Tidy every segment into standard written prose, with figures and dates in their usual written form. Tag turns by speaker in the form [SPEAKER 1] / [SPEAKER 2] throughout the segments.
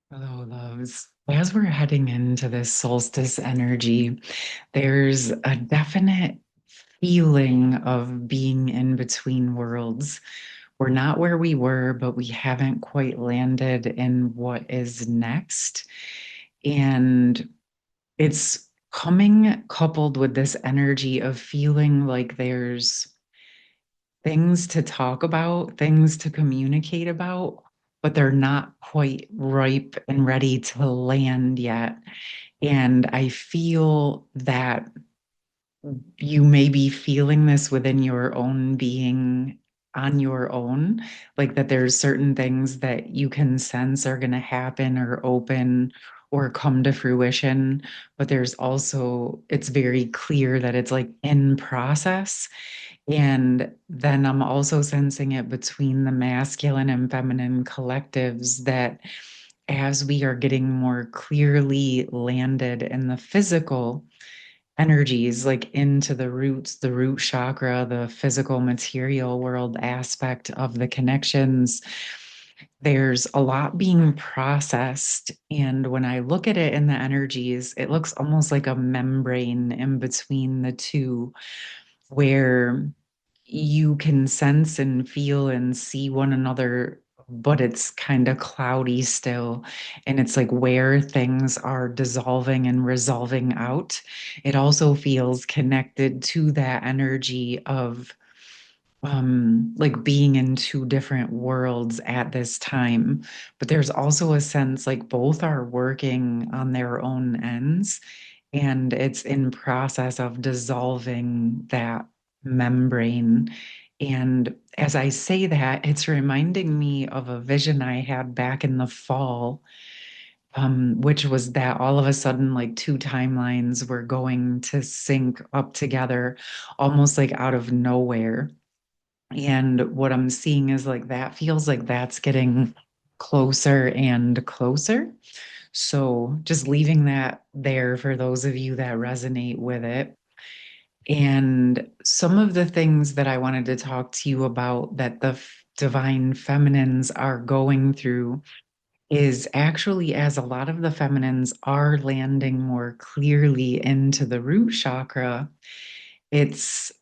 [SPEAKER 1] Hello, loves. As we're heading into this solstice energy, there's a definite feeling of being in between worlds. We're not where we were, but we haven't quite landed in what is next. And it's coming coupled with this energy of feeling like there's things to talk about, things to communicate about, but they're not quite ripe and ready to land yet. And I feel that you may be feeling this within your own being on your own, like that there's certain things that you can sense are going to happen or open or come to fruition, but there's also, it's very clear that it's like in process. And then I'm also sensing it between the masculine and feminine collectives that as we are getting more clearly landed in the physical energies, like into the roots, the root chakra, the physical material world aspect of the connections, there's a lot being processed. And when I look at it in the energies, it looks almost like a membrane in between the two where you can sense and feel and see one another, but it's kind of cloudy still. And it's like where things are dissolving and resolving out. It also feels connected to that energy of like being in two different worlds at this time. But there's also a sense like both are working on their own ends, and it's in process of dissolving that membrane. And as I say that, it's reminding me of a vision I had back in the fall, which was that all of a sudden, like two timelines were going to sync up together, almost like out of nowhere. And what I'm seeing is like that feels like that's getting closer and closer. So just leaving that there for those of you that resonate with it. And some of the things that I wanted to talk to you about that the divine feminines are going through is actually as a lot of the feminines are landing more clearly into the root chakra, it's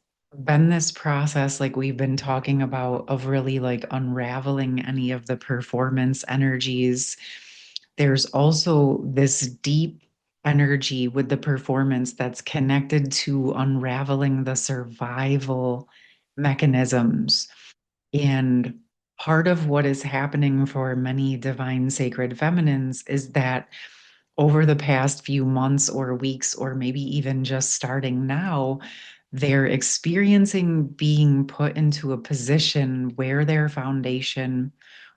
[SPEAKER 1] been this process, like we've been talking about, of really like unraveling any of the performance energies. There's also this deep energy with the performance that's connected to unraveling the survival mechanisms. And part of what is happening for many divine sacred feminines is that over the past few months or weeks, or maybe even just starting now, they're experiencing being put into a position where their foundation,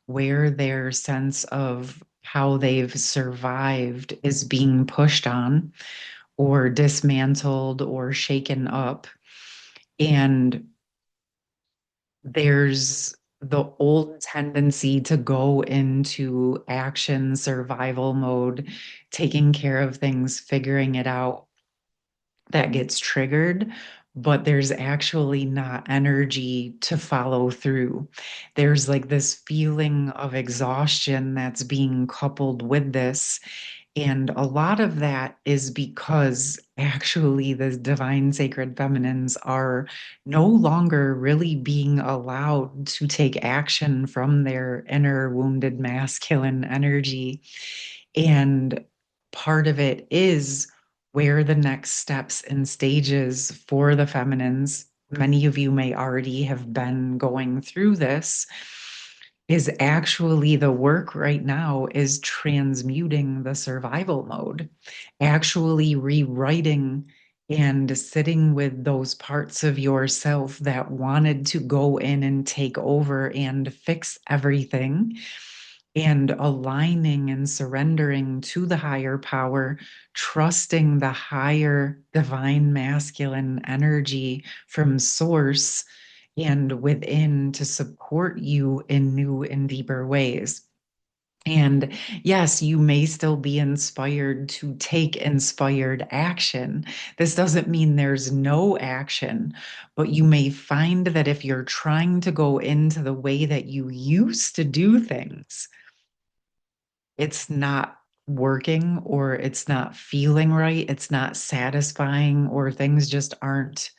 [SPEAKER 1] where their sense of how they've survived is being pushed on or dismantled or shaken up. And there's the old tendency to go into action survival mode, taking care of things, figuring it out, that gets triggered, but there's actually not energy to follow through. There's like this feeling of exhaustion that's being coupled with this. And a lot of that is because actually the divine sacred feminines are no longer really being allowed to take action from their inner wounded masculine energy. And part of it is where the next steps and stages for the feminines, many of you may already have been going through this, is actually the work right now is transmuting the survival mode, actually rewriting and sitting with those parts of yourself that wanted to go in and take over and fix everything, and aligning and surrendering to the higher power, trusting the higher divine masculine energy from source and within to support you in new and deeper ways. And yes, you may still be inspired to take inspired action. This doesn't mean there's no action, but you may find that if you're trying to go into the way that you used to do things, it's not working or it's not feeling right, it's not satisfying, or things just aren't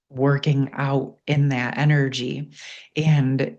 [SPEAKER 1] working out in that energy. And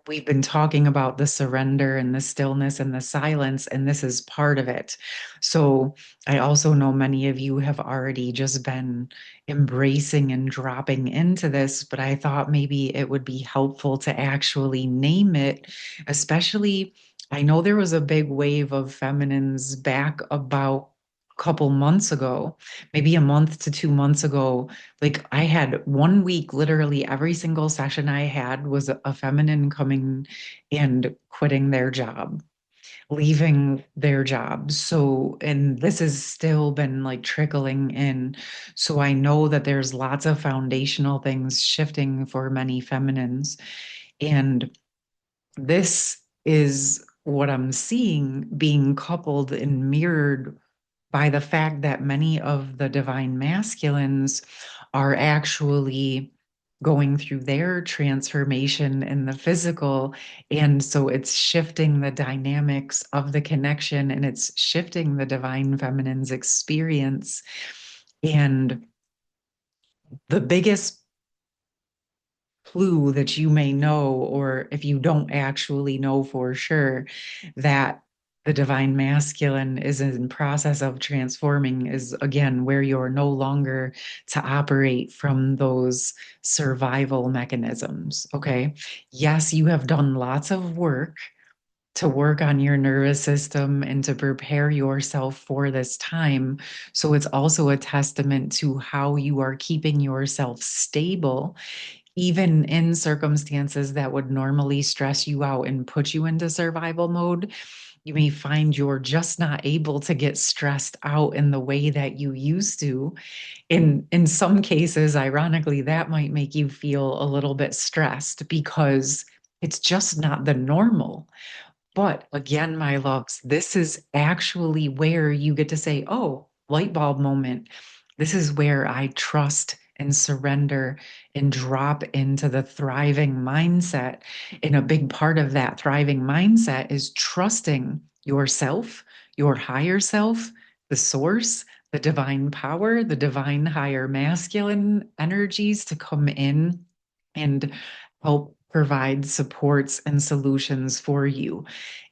[SPEAKER 1] we've been talking about the surrender and the stillness and the silence, and this is part of it. So I also know many of you have already just been embracing and dropping into this, but I thought maybe it would be helpful to actually name it, especially. I know there was a big wave of feminines back about a couple months ago, maybe a month to 2 months ago. Like I had 1 week, literally every single session I had was a feminine coming and quitting their job, leaving their job. So, and this has still been like trickling in. So I know that there's lots of foundational things shifting for many feminines. And this is what I'm seeing being coupled and mirrored by the fact that many of the divine masculines are actually going through their transformation in the physical. And so it's shifting the dynamics of the connection and it's shifting the divine feminine's experience. And the biggest clue that you may know, or if you don't actually know for sure, that the divine masculine is in process of transforming is again where you're no longer to operate from those survival mechanisms. Okay. Yes, you have done lots of work to work on your nervous system and to prepare yourself for this time. So it's also a testament to how you are keeping yourself stable even in circumstances that would normally stress you out and put you into survival mode. You may find you're just not able to get stressed out in the way that you used to. In some cases, ironically, that might make you feel a little bit stressed because it's just not the normal. But again, my loves, this is actually where you get to say, oh, light bulb moment. This is where I trust and surrender and drop into the thriving mindset. And a big part of that thriving mindset is trusting yourself, your higher self, the source, the divine power, the divine higher masculine energies to come in and help provide supports and solutions for you.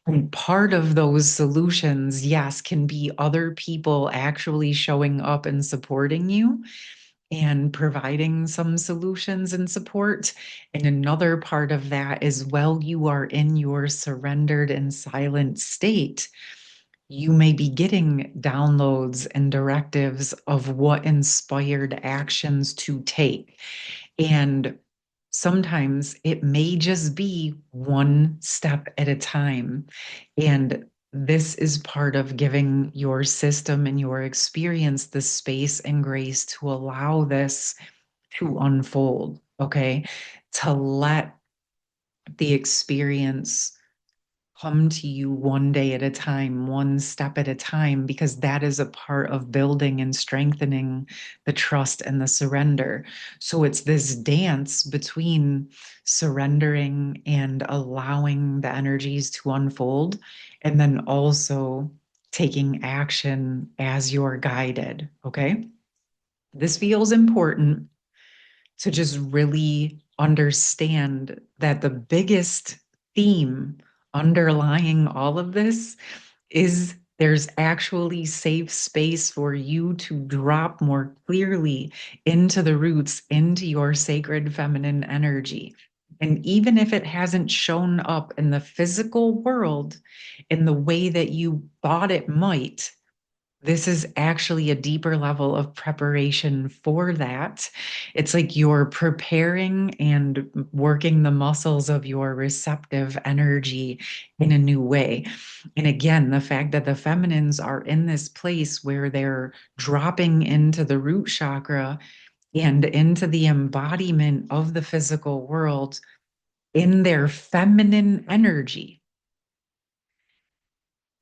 [SPEAKER 1] And part of those solutions, yes, can be other people actually showing up and supporting you and providing some solutions and support. And another part of that is while you are in your surrendered and silent state, you may be getting downloads and directives of what inspired actions to take. And sometimes it may just be one step at a time. And this is part of giving your system and your experience the space and grace to allow this to unfold, okay? To let the experience come to you one day at a time, one step at a time, because that is a part of building and strengthening the trust and the surrender. So it's this dance between surrendering and allowing the energies to unfold, and then also taking action as you're guided. Okay. This feels important to just really understand that the biggest theme underlying all of this is there's actually safe space for you to drop more clearly into the roots, into your sacred feminine energy. And even if it hasn't shown up in the physical world in the way that you thought it might, this is actually a deeper level of preparation for that. It's like you're preparing and working the muscles of your receptive energy in a new way. And again, the fact that the feminines are in this place where they're dropping into the root chakra and into the embodiment of the physical world in their feminine energy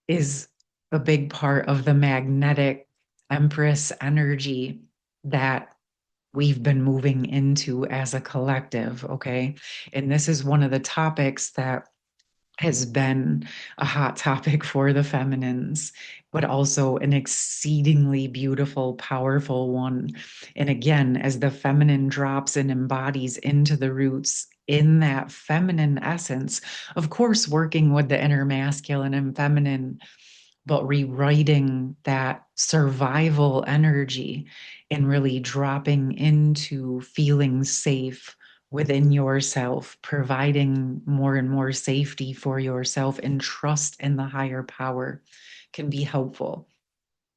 [SPEAKER 1] is a big part of the magnetic Empress energy that we've been moving into as a collective. Okay. And this is one of the topics that has been a hot topic for the feminines, but also an exceedingly beautiful, powerful one. And again, as the feminine drops and embodies into the roots in that feminine essence, of course, working with the inner masculine and feminine, but rewriting that survival energy and really dropping into feeling safe within yourself, providing more and more safety for yourself and trust in the higher power can be helpful.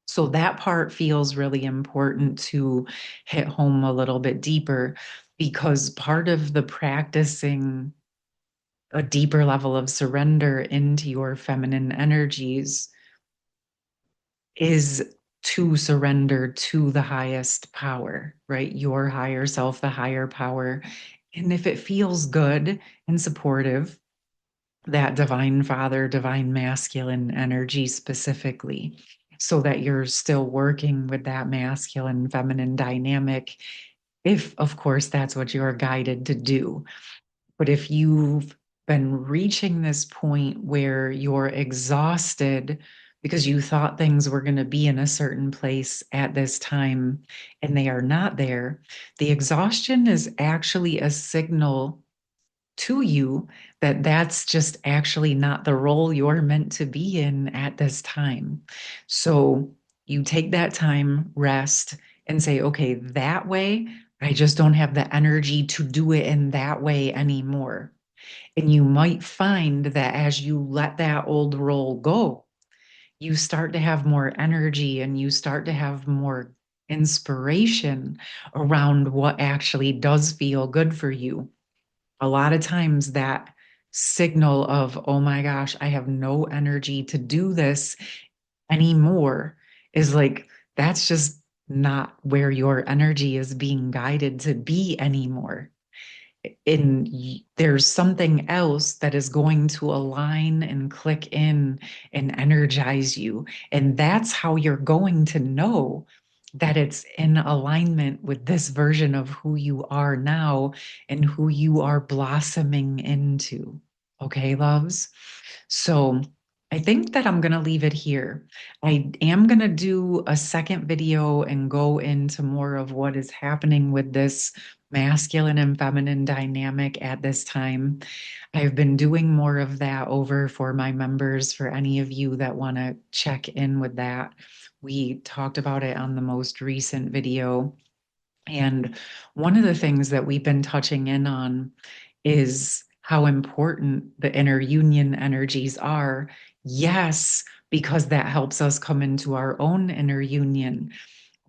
[SPEAKER 1] So that part feels really important to hit home a little bit deeper because part of the practicing a deeper level of surrender into your feminine energies is to surrender to the highest power, right? Your higher self, the higher power. And if it feels good and supportive, that divine father, divine masculine energy specifically, so that you're still working with that masculine feminine dynamic, if of course that's what you're guided to do. But if you've been reaching this point where you're exhausted because you thought things were going to be in a certain place at this time and they are not there, the exhaustion is actually a signal to you that that's just actually not the role you're meant to be in at this time. So you take that time, rest, and say, okay, that way, I just don't have the energy to do it in that way anymore. And you might find that as you let that old role go, you start to have more energy and you start to have more inspiration around what actually does feel good for you. A lot of times that signal of, oh my gosh, I have no energy to do this anymore is like, that's just not where your energy is being guided to be anymore. And there's something else that is going to align and click in and energize you. And that's how you're going to know that it's in alignment with this version of who you are now and who you are blossoming into. Okay, loves? So I think that I'm going to leave it here. I am going to do a second video and go into more of what is happening with this masculine and feminine dynamic at this time. I've been doing more of that over for my members, for any of you that want to check in with that. We talked about it on the most recent video. And one of the things that we've been touching in on is how important the inner union energies are. Yes, because that helps us come into our own inner union.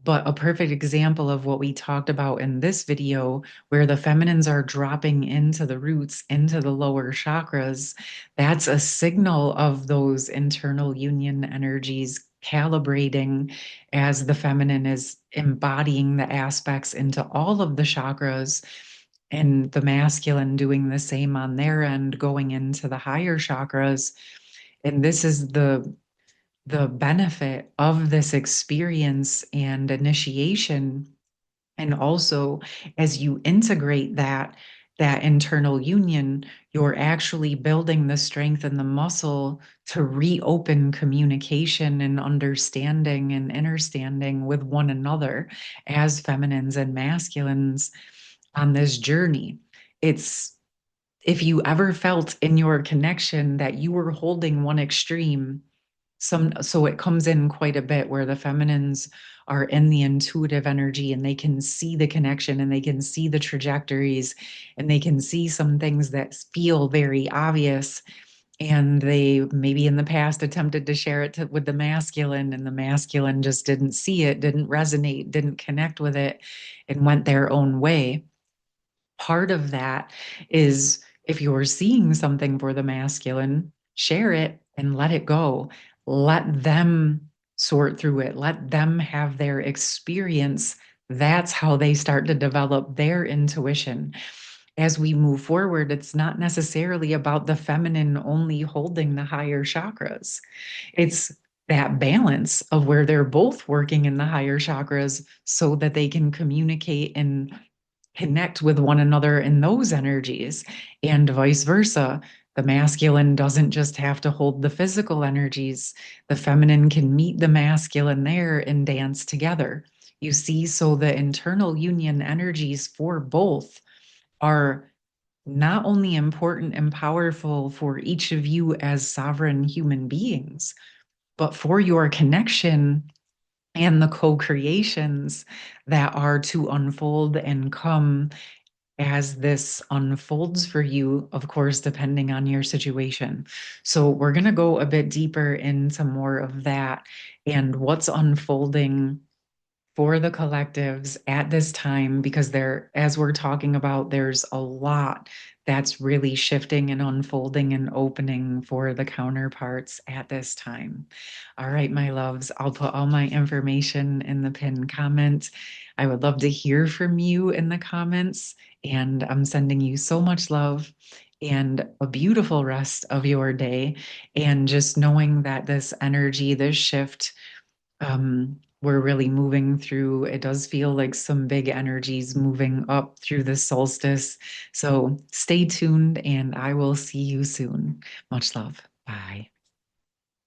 [SPEAKER 1] But a perfect example of what we talked about in this video, where the feminines are dropping into the roots, into the lower chakras, that's a signal of those internal union energies calibrating as the feminine is embodying the aspects into all of the chakras, and the masculine doing the same on their end, going into the higher chakras. And this is the benefit of this experience and initiation. And also, as you integrate that internal union, you're actually building the strength and the muscle to reopen communication and understanding and understanding with one another as feminines and masculines on this journey. It's if you ever felt in your connection that you were holding one extreme, so it comes in quite a bit where the feminines are in the intuitive energy and they can see the connection and they can see the trajectories and they can see some things that feel very obvious, and they maybe in the past attempted to share it with the masculine, and the masculine just didn't see it, didn't resonate, didn't connect with it, and went their own way. Part of that is, if you're seeing something for the masculine, share it and let it go. Let them sort through it. Let them have their experience. That's how they start to develop their intuition. As we move forward, it's not necessarily about the feminine only holding the higher chakras. It's that balance of where they're both working in the higher chakras so that they can communicate and connect with one another in those energies, and vice versa. The masculine doesn't just have to hold the physical energies. The feminine can meet the masculine there and dance together. You see, so the internal union energies for both are not only important and powerful for each of you as sovereign human beings, but for your connection and the co creations that are to unfold and come as this unfolds for you, of course, depending on your situation. So, we're going to go a bit deeper into more of that and what's unfolding for the collectives at this time, because there, as we're talking about, there's a lot that's really shifting and unfolding and opening for the counterparts at this time. All right, my loves, I'll put all my information in the pinned comment. I would love to hear from you in the comments, and I'm sending you so much love and a beautiful rest of your day. And just knowing that this energy, this shift, we're really moving through, it does feel like some big energies moving up through the solstice. So stay tuned and I will see you soon. Much love. Bye.